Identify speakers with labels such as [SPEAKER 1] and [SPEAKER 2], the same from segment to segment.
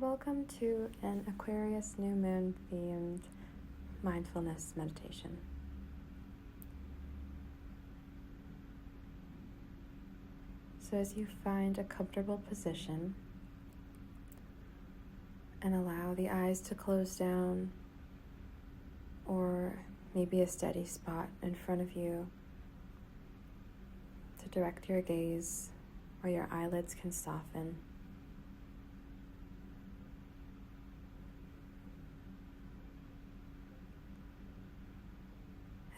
[SPEAKER 1] Welcome to an Aquarius new moon themed mindfulness meditation. So as you find a comfortable position and allow the eyes to close down, or maybe a steady spot in front of you to direct your gaze, where your eyelids can soften.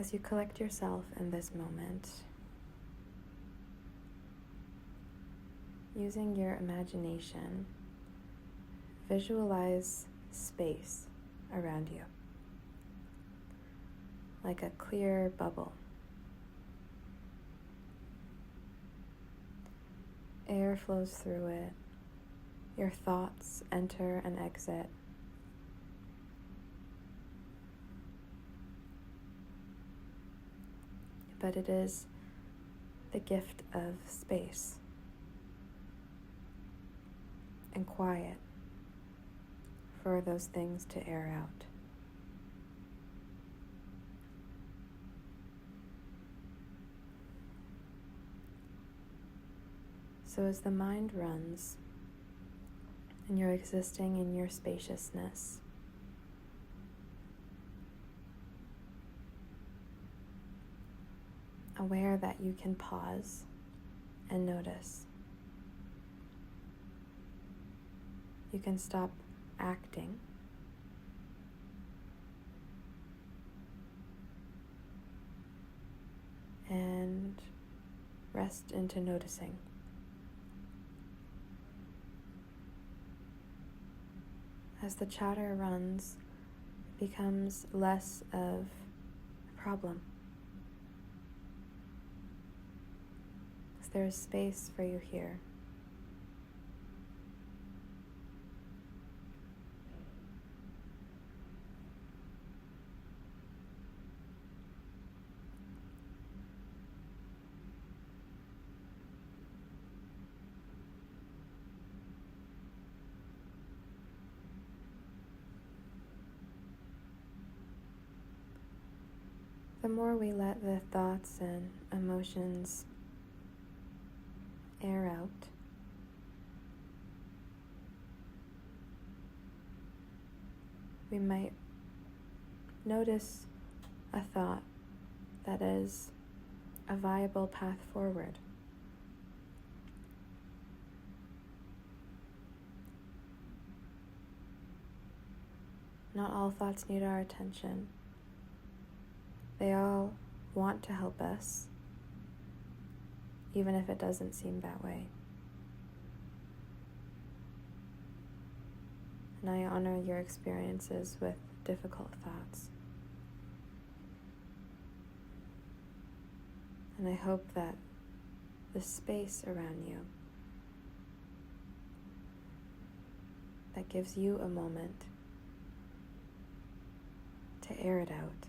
[SPEAKER 1] As you collect yourself in this moment, using your imagination, visualize space around you, like a clear bubble. Air flows through it. Your thoughts enter and exit. But it is the gift of space and quiet for those things to air out. So as the mind runs and you're existing in your spaciousness, aware that you can pause and notice. You can stop acting and rest into noticing. As the chatter runs, it becomes less of a problem. There is space for you here. The more we let the thoughts and emotions air out, we might notice a thought that is a viable path forward. Not all thoughts need our attention. They all want to help us, even if it doesn't seem that way. And I honor your experiences with difficult thoughts. And I hope that the space around you that gives you a moment to air it out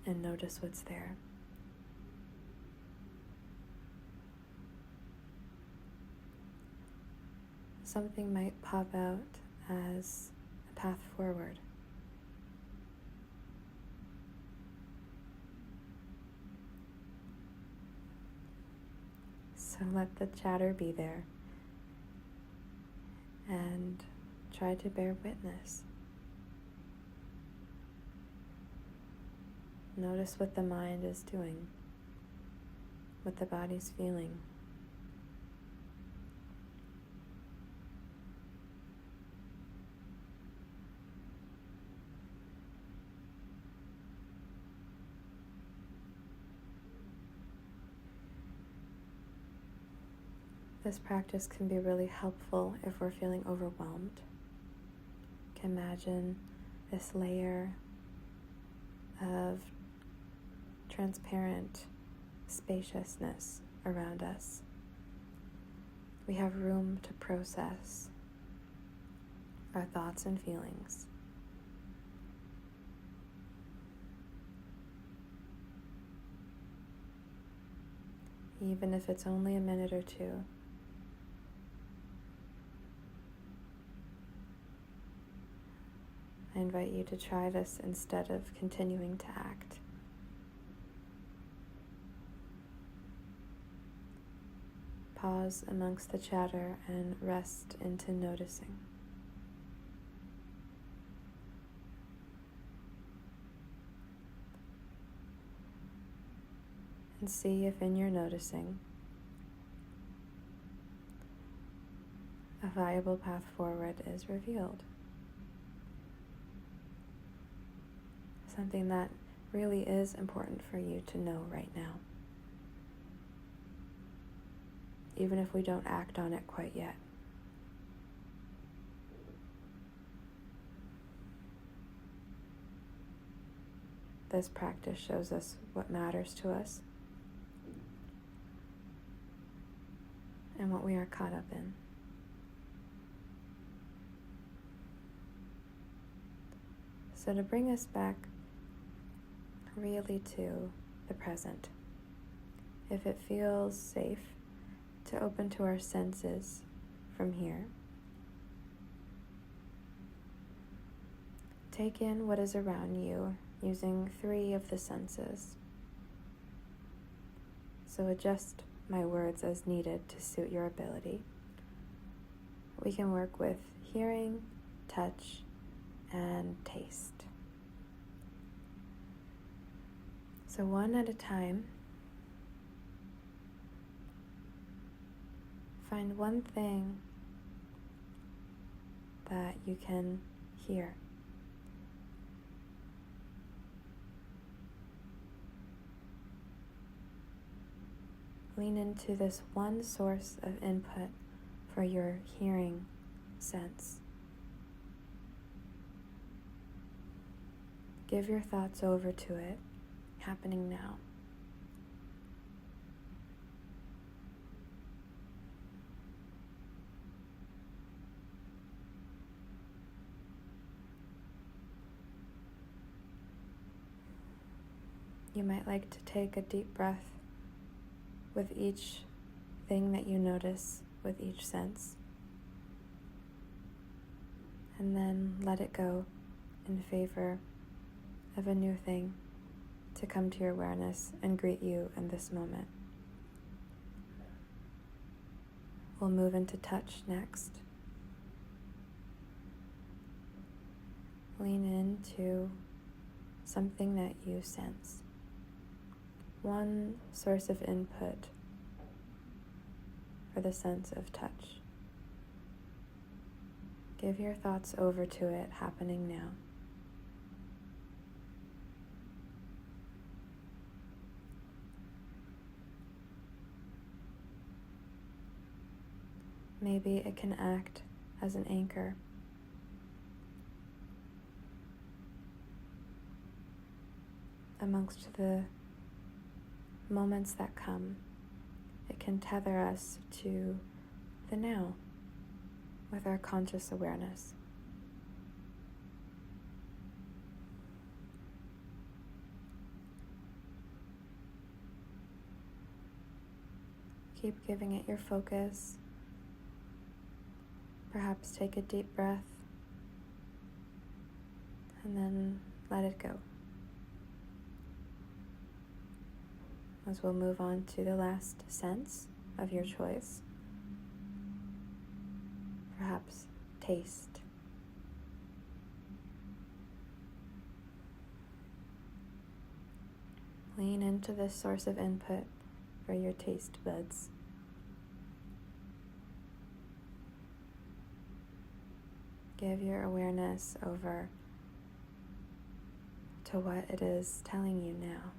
[SPEAKER 1] and notice what's there. Something might pop out as a path forward. So let the chatter be there and try to bear witness. Notice what the mind is doing, what the body's feeling. This practice can be really helpful if we're feeling overwhelmed. You can imagine this layer of transparent spaciousness around us. We have room to process our thoughts and feelings. Even if it's only a minute or two. I invite you to try this instead of continuing to act. Pause amongst the chatter and rest into noticing. And see if in your noticing a viable path forward is revealed. Something that really is important for you to know right now, even if we don't act on it quite yet. This practice shows us what matters to us and what we are caught up in. So to bring us back really to the present, if it feels safe to open to our senses from here, take in what is around you using 3 of the senses. So adjust my words as needed to suit your ability. We can work with hearing, touch, and taste. So one at a time, find one thing that you can hear. Lean into this one source of input for your hearing sense. Give your thoughts over to it, happening now. You might like to take a deep breath with each thing that you notice with each sense, and then let it go in favor of a new thing to come to your awareness and greet you in this moment. We'll move into touch next. Lean into something that you sense. One source of input for the sense of touch. Give your thoughts over to it, happening now. Maybe it can act as an anchor. Amongst the moments that come, it can tether us to the now with our conscious awareness. Keep giving it your focus. Perhaps take a deep breath and then let it go. As we'll move on to the last sense of your choice. Perhaps taste. Lean into this source of input for your taste buds. Give your awareness over to what it is telling you now.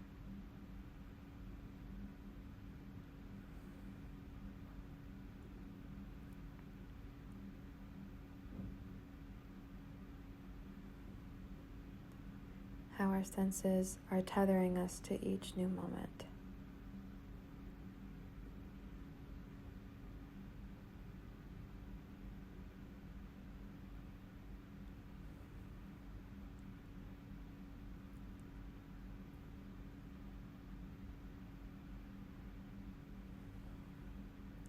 [SPEAKER 1] How our senses are tethering us to each new moment.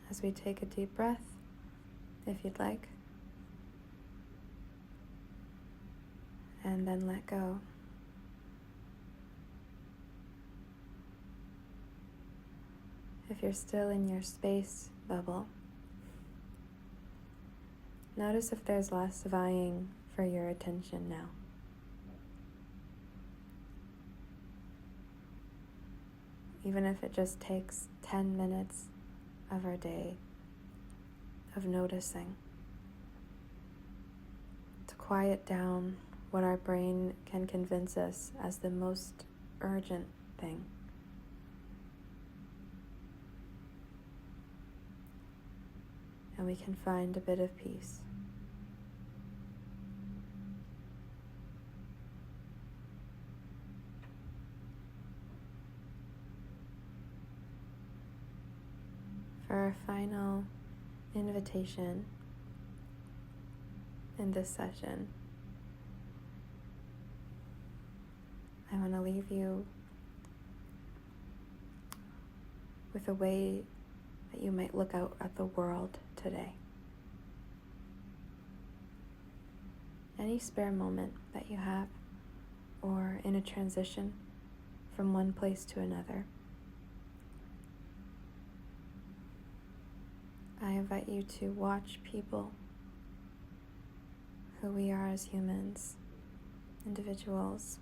[SPEAKER 1] As we take a deep breath, if you'd like, and then let go. If you're still in your space bubble, notice if there's less vying for your attention now. Even if it just takes 10 minutes of our day of noticing, to quiet down what our brain can convince us as the most urgent thing. And we can find a bit of peace. For our final invitation in this session, I want to leave you with a way that you might look out at the world today. Any spare moment that you have, or in a transition from one place to another, I invite you to watch people who we are as humans, individuals.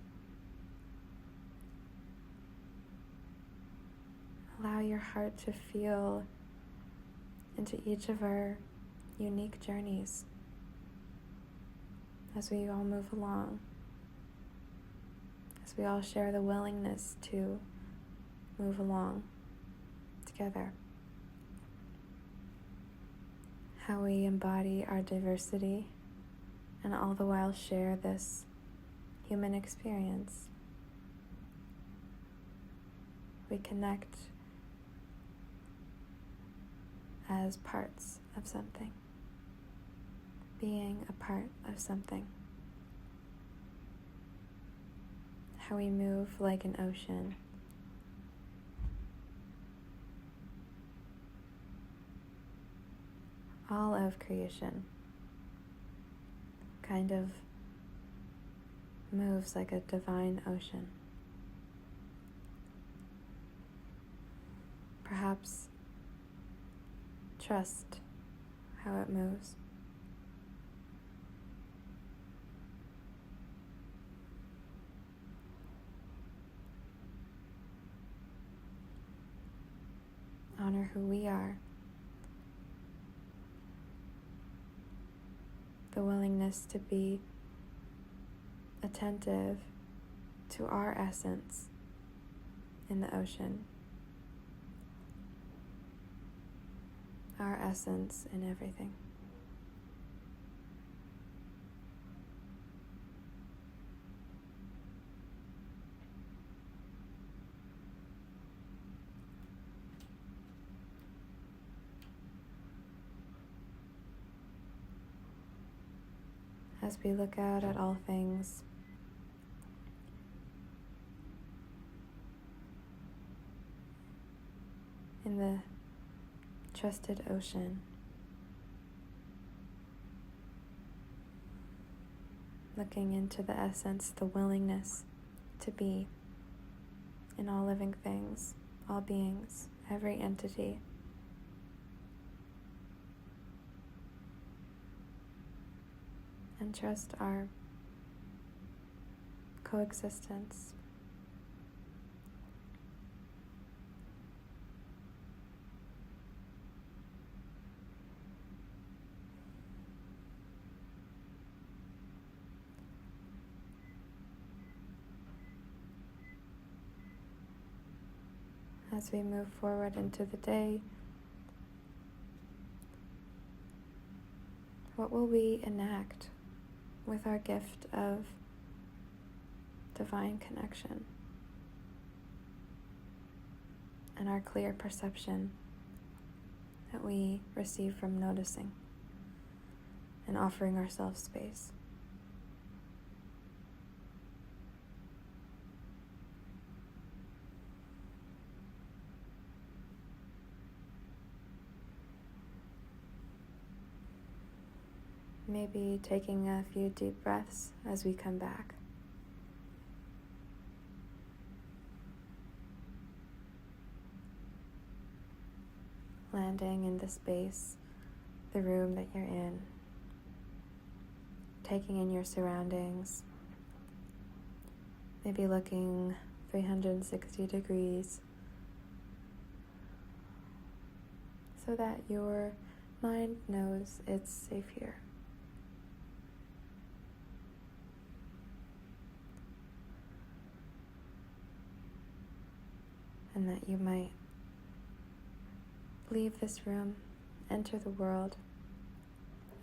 [SPEAKER 1] Allow your heart to feel into each of our unique journeys as we all move along, as we all share the willingness to move along together. How we embody our diversity and all the while share this human experience. We connect as parts of something, being a part of something. How we move like an ocean. All of creation kind of moves like a divine ocean. Perhaps trust how it moves. Honor who we are. The willingness to be attentive to our essence in the ocean, our essence in everything. As we look out at all things, in the trusted ocean, looking into the essence, the willingness to be in all living things, all beings, every entity. And trust our coexistence. As we move forward into the day, what will we enact with our gift of divine connection and our clear perception that we receive from noticing and offering ourselves space? Maybe taking a few deep breaths as we come back. standing in the space, the room that you're in, taking in your surroundings, maybe looking 360 degrees so that your mind knows it's safe here. And that you might leave this room, enter the world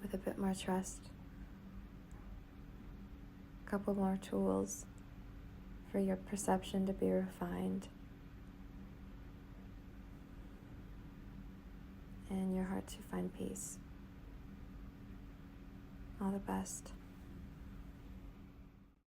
[SPEAKER 1] with a bit more trust, a couple more tools for your perception to be refined, and your heart to find peace. All the best.